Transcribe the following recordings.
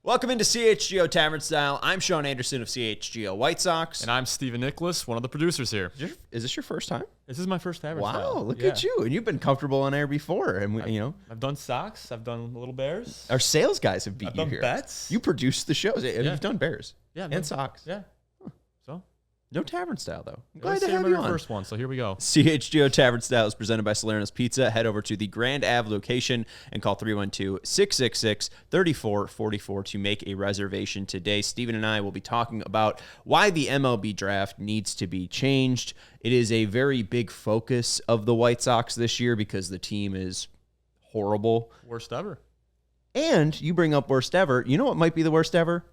Welcome into CHGO Tavern Style. I'm Sean Anderson of CHGO White Sox. And I'm Stephen Nicholas, one of the producers here. Is this your first time? This is my first Tavern Wow, Style. look at you. And you've been comfortable on air before. And, I've done Sox. I've done Little Bears. our sales guys have beat I've you done here. bets. You produce the shows. And You've done Bears. Yeah. And Sox. Yeah. So? No Tavern Style, though. I'm I glad to have you your on. first one, so here we go. CHGO Tavern Style is presented by Salerno's Pizza. Head over to the Grand Ave location and call 312-666-3444 to make a reservation today. Stephen and I will be talking about why the MLB Draft needs to be changed. It is a very big focus of the White Sox this year because the team is horrible. Worst ever. And you bring up worst ever. You know what might be the worst ever?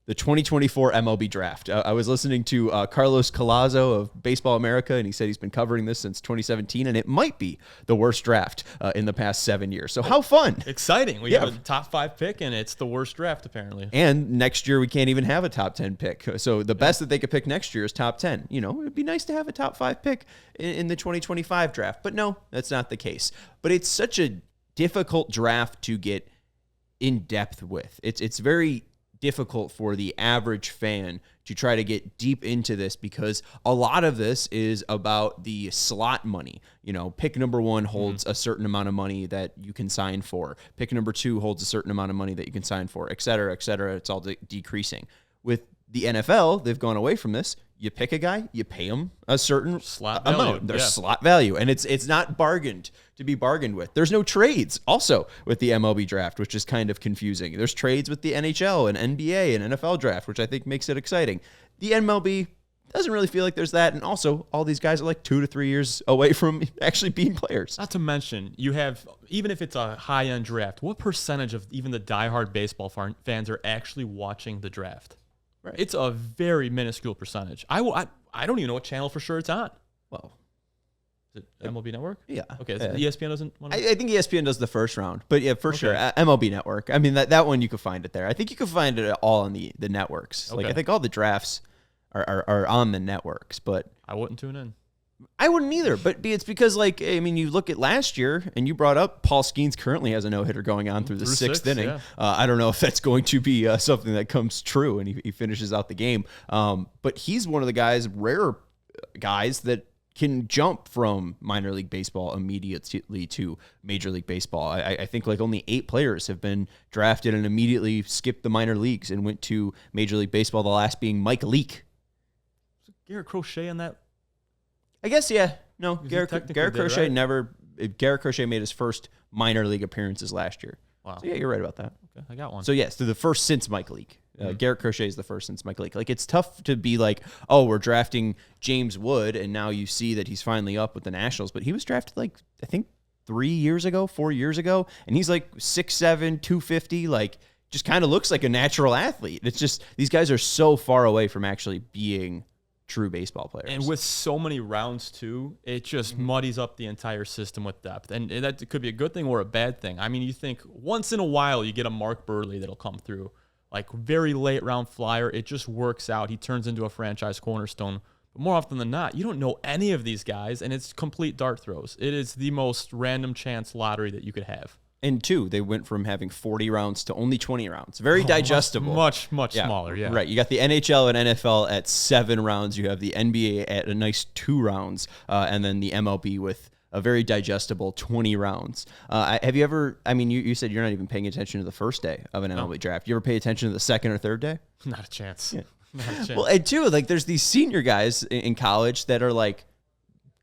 The 2024 MLB Draft. I was listening to Carlos Collazo of Baseball America, and he said he's been covering this since 2017, and it might be the worst draft in the past 7 years. So how fun. Exciting. We have a top 5 pick, and it's the worst draft, apparently. And next year, we can't even have a top 10 pick. So the best that they could pick next year is top 10. You know, it'd be nice to have a top 5 pick in the 2025 draft. But no, that's not the case. But it's such a difficult draft to get in depth with. It's very difficult for the average fan to try to get deep into this because a lot of this is about the slot money. You know, pick number 1 holds a certain amount of money that you can sign for. Pick number 2 holds a certain amount of money that you can sign for, et cetera, et cetera. It's all decreasing. With the NFL, they've gone away from this. You pick a guy, you pay him a certain slot amount. value. There's slot value, and it's not bargained to be bargained with. There's no trades also with the MLB Draft, which is kind of confusing. There's trades with the NHL and NBA and NFL Draft, which I think makes it exciting. The MLB doesn't really feel like there's that, and also all these guys are like 2 to 3 years away from actually being players. Not to mention, you have, even if it's a high-end draft, what percentage of even the diehard baseball fans are actually watching the draft? Right. It's a very minuscule percentage. I don't even know what channel for sure it's on. Well, is it MLB Network? yeah. Okay, so ESPN doesn't want to... I think ESPN does the first round, but yeah, for sure. MLB Network. I mean, that one you could find it there. I think you can find it all on the networks. Okay. Like, I think all the drafts are on the networks, but I wouldn't tune in. I wouldn't either, but it's because, like, I mean, you look at last year, and you brought up Paul Skeens currently has a no-hitter going on through the sixth inning. Yeah. I don't know if that's going to be something that comes true, and he finishes out the game. But he's one of the rare guys that can jump from minor league baseball immediately to Major League Baseball. I think like only 8 players have been drafted and immediately skipped the minor leagues and went to Major League Baseball, the last being Mike Leake. Garrett Crochet in that? I guess, yeah. No, Garrett Crochet right? Garrett Crochet made his first minor league appearances last year. Wow. So, yeah, you're right about that. Okay, I got one. So, yes, the first since Mike Leake. Garrett Crochet is the first since Mike Leake. Like, it's tough to be like, oh, we're drafting James Wood, and now you see that he's finally up with the Nationals. But he was drafted, like, I think 4 years ago, and he's like 6'7", 250, like, just kind of looks like a natural athlete. It's just, these guys are so far away from actually being true baseball players. And with so many rounds, too, it just muddies up the entire system with depth. And that could be a good thing or a bad thing. I mean, you think once in a while you get a Mark Burley that'll come through. Like, very late round flyer. It just works out. He turns into a franchise cornerstone. But more often than not, you don't know any of these guys, and it's complete dart throws. It is the most random chance lottery that you could have. And 2, they went from having 40 rounds to only 20 rounds. Very digestible. Much smaller, yeah. Right. You got the NHL and NFL at 7 rounds. You have the NBA at a nice 2 rounds. And then the MLB with a very digestible 20 rounds. Have you ever, I mean, you said you're not even paying attention to the first day of an MLB draft. You ever pay attention to the second or third day? Not a chance. Yeah. Not a chance. Well, and 2, like, there's these senior guys in college that are like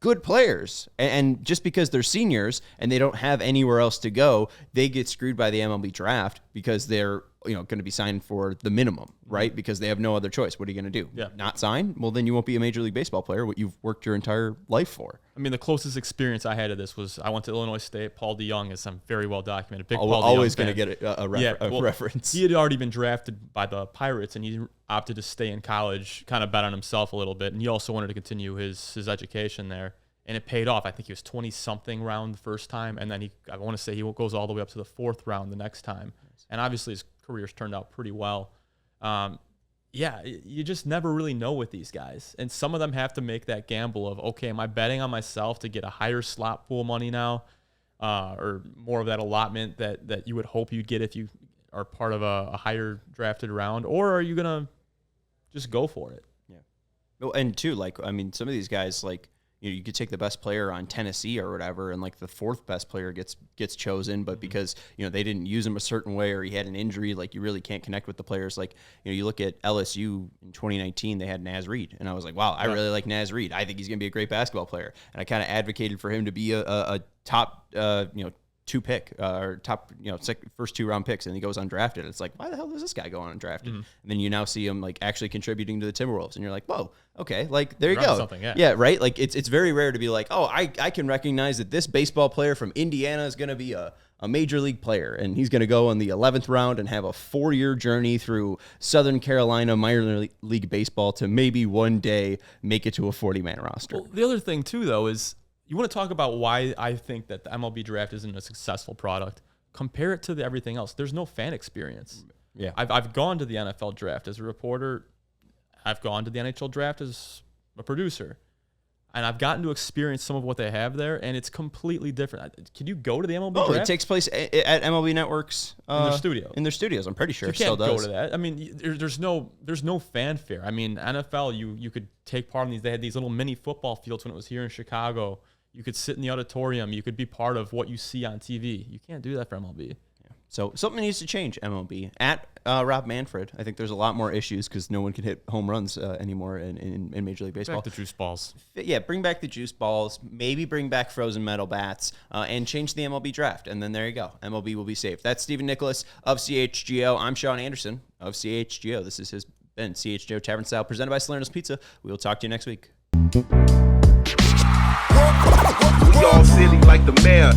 good players, and just because they're seniors and they don't have anywhere else to go, they get screwed by the MLB Draft because they're going to be signed for the minimum, right? Because they have no other choice. What are you going to do? Yeah. Not sign? Well, then you won't be a Major League Baseball player, what you've worked your entire life for. I mean, the closest experience I had to this was I went to Illinois State. Paul DeYoung is very well documented. Big Paul DeYoung always going to get a reference. He had already been drafted by the Pirates, and he opted to stay in college, kind of bet on himself a little bit, and he also wanted to continue his education there. And it paid off. I think he was 20-something round the first time, and then I want to say he goes all the way up to the 4th round the next time. And obviously his career's turned out pretty well. You just never really know with these guys. And some of them have to make that gamble of, okay, am I betting on myself to get a higher slot pool money now, or more of that allotment that you would hope you'd get if you are part of a higher drafted round, or are you gonna just go for it? Yeah. Well, and too, like, I mean, some of these guys, like, you could take the best player on Tennessee or whatever, and like the fourth best player gets chosen, but because they didn't use him a certain way or he had an injury, like you really can't connect with the players. Like you look at LSU in 2019, they had Naz Reid, and I was like, wow, I really like Naz Reid. I think he's gonna be a great basketball player, and I kind of advocated for him to be a top 2 pick or top first 2 round picks, and he goes undrafted. It's like, why the hell does this guy go undrafted? And then you now see him like actually contributing to the Timberwolves, and you're like, whoa, okay, like there you go. Yeah, right. Like it's very rare to be like, oh, I can recognize that this baseball player from Indiana is going to be a major league player, and he's going to go in the 11th round and have a 4-year journey through Southern Carolina minor league baseball to maybe one day make it to a 40-man roster. Well, the other thing too, though, is you want to talk about why I think that the MLB draft isn't a successful product. Compare it to everything else. There's no fan experience. Yeah, I've gone to the NFL draft as a reporter. I've gone to the NHL draft as a producer, and I've gotten to experience some of what they have there, and it's completely different. Can you go to the MLB draft? It takes place at MLB Network's in their studio. In their studios, I'm pretty sure. You can't go to that. I mean, there's no fanfare. I mean, NFL, you could take part in these. They had these little mini football fields when it was here in Chicago. You could sit in the auditorium. You could be part of what you see on TV. You can't do that for MLB. Yeah. So something needs to change, MLB. At Rob Manfred, I think there's a lot more issues because no one can hit home runs anymore in Major League Baseball. Back the juice balls. Yeah, bring back the juice balls. Maybe bring back frozen metal bats and change the MLB draft. And then there you go. MLB will be safe. That's Stephen Nicholas of CHGO. I'm Sean Anderson of CHGO. This has been CHGO Tavern Style presented by Salerno's Pizza. We will talk to you next week. We all silly like the mayor.